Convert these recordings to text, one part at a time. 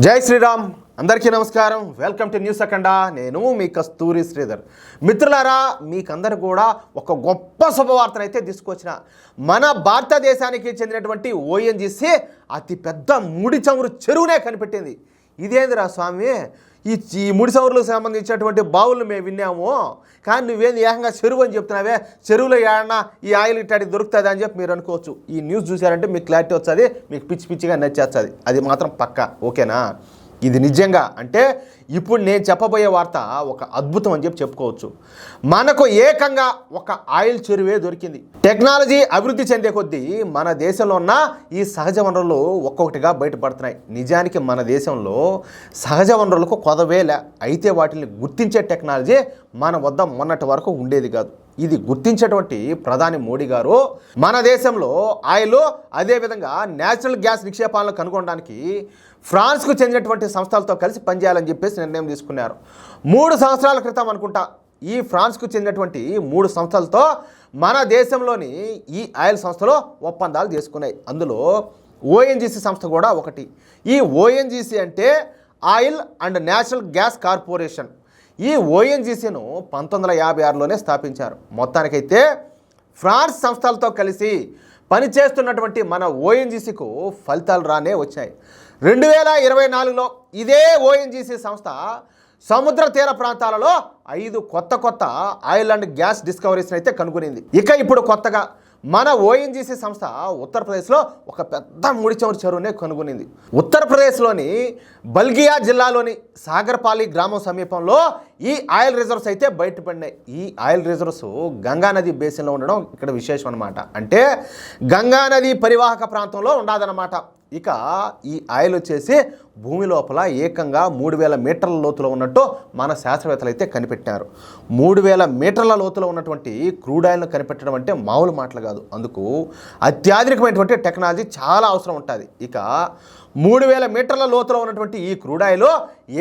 జై శ్రీరామ్. అందరికీ నమస్కారం. వెల్కమ్ టు న్యూస్ అఖండ. నేను మీ కస్తూరి శ్రీధర్. మిత్రులారా, మీకందరూ కూడా ఒక గొప్ప శుభవార్తను అయితే తీసుకొచ్చిన. మన భారతదేశానికి చెందినటువంటి ఓఎన్జీసీ అతి పెద్ద ముడి చమురు చెరువునే కనిపెట్టింది. ఇదేందిరా స్వామి, ఈ ముడి చమురులకు సంబంధించినటువంటి బావులు మేము విన్నాము, కానీ నువ్వేంది ఏకంగా చెరువు అని చెప్తున్నావే, చెరువులో ఏడన్నా ఈ ఆయిల్ ఇట్లాంటి దొరుకుతుంది అని చెప్పి మీరు అనుకోవచ్చు. ఈ న్యూస్ చూసారంటే మీకు క్లారిటీ వస్తుంది, మీకు పిచ్చి పిచ్చిగా నచ్చేస్తుంది. అది మాత్రం పక్కా, ఓకేనా? ఇది నిజంగా అంటే ఇప్పుడు నేను చెప్పబోయే వార్త ఒక అద్భుతం అని చెప్పి చెప్పుకోవచ్చు. మనకు ఏకంగా ఒక ఆయిల్ చెరువే దొరికింది. టెక్నాలజీ అభివృద్ధి చెందే కొద్దీ మన దేశంలో ఉన్న ఈ సహజ వనరులు ఒక్కొక్కటిగా బయటపడుతున్నాయి. నిజానికి మన దేశంలో సహజ వనరులకు కొదవేలే, అయితే వాటిని గుర్తించే టెక్నాలజీ మన వద్ద మొన్నటి వరకు ఉండేది కాదు. ఇది గుర్తించేటువంటి ప్రధాని మోడీ గారు మన దేశంలో ఆయిల్, అదేవిధంగా నేచురల్ గ్యాస్ నిక్షేపాలను కనుగొనడానికి ఫ్రాన్స్కు చెందినటువంటి సంస్థలతో కలిసి పనిచేయాలని చెప్పేసి నిర్ణయం తీసుకున్నారు. 3 సంవత్సరాల క్రితం అనుకుంటా ఈ ఫ్రాన్స్కు చెందినటువంటి 3 సంస్థలతో మన దేశంలోని ఈ ఆయిల్ సంస్థలో ఒప్పందాలు చేసుకున్నాయి. అందులో ఓఎన్జీసీ సంస్థ కూడా ఒకటి. ఈ ఓఎన్జీసీ అంటే oil and natural gas corporation. ఈ ఓఎన్జీసీను 1956లోనే స్థాపించారు. మొత్తానికైతే ఫ్రాన్స్ సంస్థలతో కలిసి పనిచేస్తున్నటువంటి మన ఓఎన్జీసీకు ఫలితాలు రానే వచ్చాయి. 2024లో ఇదే ఓఎన్జీసీ సంస్థ సముద్ర తీర ప్రాంతాలలో 5 కొత్త ఆయిల్ అండ్ గ్యాస్ డిస్కవరీస్ని అయితే కనుగొనింది. ఇక ఇప్పుడు కొత్తగా మన ఓఎన్జీసీ సంస్థ ఉత్తరప్రదేశ్లో ఒక పెద్ద ముడి చమురు చెరువునే కనుగొనింది. ఉత్తరప్రదేశ్లోని బల్గియా జిల్లాలోని సాగర్పాలి గ్రామం సమీపంలో ఈ ఆయిల్ రిజర్వ్స్ అయితే బయటపడినాయి. ఈ ఆయిల్ రిజర్వ్స్ గంగానది బేసిన్లో ఉండడం ఇక్కడ విశేషం అనమాట. అంటే గంగానది పరివాహక ప్రాంతంలో ఉండదన్నమాట. ఇక ఈ ఆయిల్ వచ్చేసి భూమి లోపల ఏకంగా 3000 మీటర్ల లోతులో ఉన్నట్టు మన శాస్త్రవేత్తలు అయితే కనిపెట్టారు. 3000 మీటర్ల లోతులో ఉన్నటువంటి క్రూడ్ ఆయిల్ను కనిపెట్టడం అంటే మామూలు మాటలు కాదు. అందుకు అత్యాధునికమైనటువంటి టెక్నాలజీ చాలా అవసరం ఉంటుంది. ఇక 3000 మీటర్ల లోతులో ఉన్నటువంటి ఈ క్రూడ్ ఆయిల్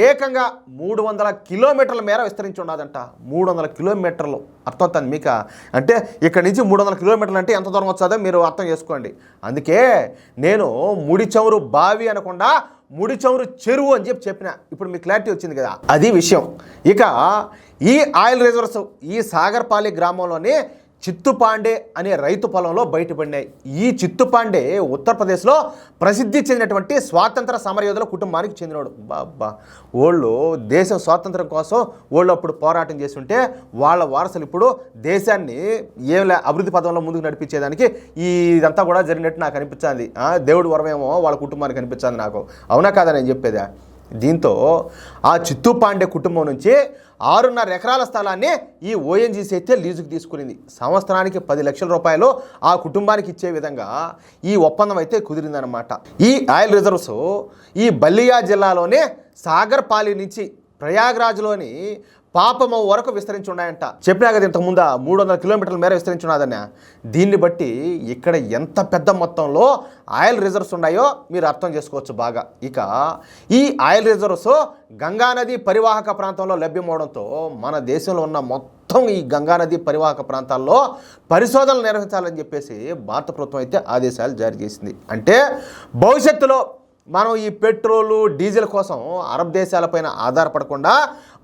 ఏకంగా 300 కిలోమీటర్ల మేర విస్తరించి ఉండదంట. 300 కిలోమీటర్లు అర్థమవుతుంది మీకు. అంటే ఇక్కడ నుంచి 300 కిలోమీటర్లు అంటే ఎంత దూరం వచ్చాదో మీరు అర్థం చేసుకోండి. అందుకే నేను ముడి చమురు బావి అనకుండా ముడి చమురు చెరువు అని చెప్పిన. ఇప్పుడు మీకు క్లారిటీ వచ్చింది కదా, అది విషయం. ఇక ఈ ఆయిల్ రిజర్వ్స్ ఈ సాగర్పాలి గ్రామంలోనే చిత్తుపాండే అనే రైతు పొలంలో బయటపడినాయి. ఈ చిత్తుపాండే ఉత్తరప్రదేశ్లో ప్రసిద్ధి చెందినటువంటి స్వాతంత్ర సమరయోధుల కుటుంబానికి చెందినవాడు. బాబా, వాళ్ళు దేశం స్వాతంత్రం కోసం వాళ్ళు అప్పుడు పోరాటం చేస్తుంటే వాళ్ళ వారసులు ఇప్పుడు దేశాన్ని అభివృద్ధి పదంలో ముందుకు నడిపించేదానికి ఇదంతా కూడా జరిగినట్టు నాకు అనిపించింది. దేవుడు వరమేమో వాళ్ళ కుటుంబానికి అనిపించింది నాకు. అవునా కాదా నేను చెప్పేదా? దీంతో ఆ చిత్తుపాండే కుటుంబం నుంచి 6.5 ఎకరాల స్థలాన్ని ఈ ఓఎన్జీసీ అయితే లీజుకు తీసుకునింది. సంవత్సరానికి 10 లక్షల రూపాయలు ఆ కుటుంబానికి ఇచ్చే విధంగా ఈ ఒప్పందం అయితే కుదిరిందనమాట. ఈ ఆయిల్ రిజర్వ్స్ ఈ బల్లియా జిల్లాలోనే సాగర్పాలి నుంచి ప్రయాగ్రాజ్లోని పాపమ వరకు విస్తరించి ఉన్నాయంట. చెప్పినా కదా ఇంతకుముందు 300 కిలోమీటర్ల మేర విస్తరించి ఉన్నదన్న. దీన్ని బట్టి ఇక్కడ ఎంత పెద్ద మొత్తంలో ఆయిల్ రిజర్వ్స్ ఉన్నాయో మీరు అర్థం చేసుకోవచ్చు బాగా. ఇక ఈ ఆయిల్ రిజర్వ్స్ గంగానది పరివాహక ప్రాంతంలో లభ్యమవడంతో మన దేశంలో ఉన్న మొత్తం ఈ గంగానది పరివాహక ప్రాంతాల్లో పరిశోధనలు నిర్వహించాలని చెప్పేసి భారత ప్రభుత్వం అయితే ఆదేశాలు జారీ చేసింది. అంటే భవిష్యత్తులో మనం ఈ పెట్రోలు, డీజిల్ కోసం అరబ్ దేశాలపైన ఆధారపడకుండా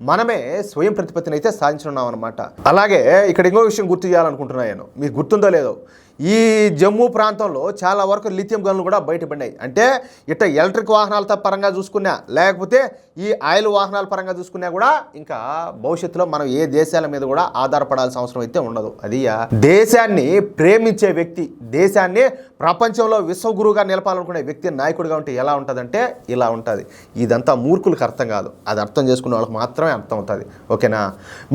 మనమే స్వయం ప్రతిపత్తిని అయితే సాధించున్నాం అనమాట. అలాగే ఇక్కడ ఇంకో విషయం గుర్తు చేయాలనుకుంటున్నాను, మీకు గుర్తుందో లేదో, ఈ జమ్మూ ప్రాంతంలో చాలా వరకు లిథియం గనులు కూడా బయటపడినాయి. అంటే ఇట్లా ఎలక్ట్రిక్ వాహనాలతో పరంగా చూసుకున్నా, లేకపోతే ఈ ఆయిల్ వాహనాల పరంగా చూసుకున్నా కూడా ఇంకా భవిష్యత్తులో మనం ఏ దేశాల మీద కూడా ఆధారపడాల్సిన అవసరం అయితే ఉండదు. అది దేశాన్ని ప్రేమించే వ్యక్తి, దేశాన్ని ప్రపంచంలో విశ్వగురువుగా నిలపాలనుకునే వ్యక్తి నాయకుడిగా ఉంటే ఎలా ఉంటుందంటే ఇలా ఉంటుంది. ఇదంతా మూర్ఖులకు అర్థం కాదు, అది అర్థం చేసుకునే వాళ్ళకి మాత్రమే అర్థం అవుతుంది. ఓకేనా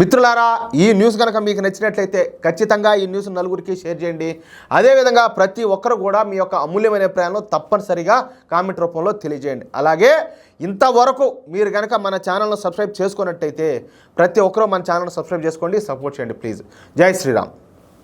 మిత్రులారా, ఈ న్యూస్ కనుక మీకు నచ్చినట్లయితే ఖచ్చితంగా ఈ న్యూస్ నలుగురికి షేర్ చేయండి. అదేవిధంగా ప్రతి ఒక్కరు కూడా మీ యొక్క అమూల్యమైన అభిప్రాయాలను తప్పనిసరిగా కామెంట్ రూపంలో తెలియజేయండి. అలాగే ఇంతవరకు మీరు కనుక మన ఛానల్ను సబ్స్క్రైబ్ చేసుకున్నట్టయితే ప్రతి ఒక్కరూ మన ఛానల్ను సబ్స్క్రైబ్ చేసుకోండి, సపోర్ట్ చేయండి ప్లీజ్. జై శ్రీరామ్.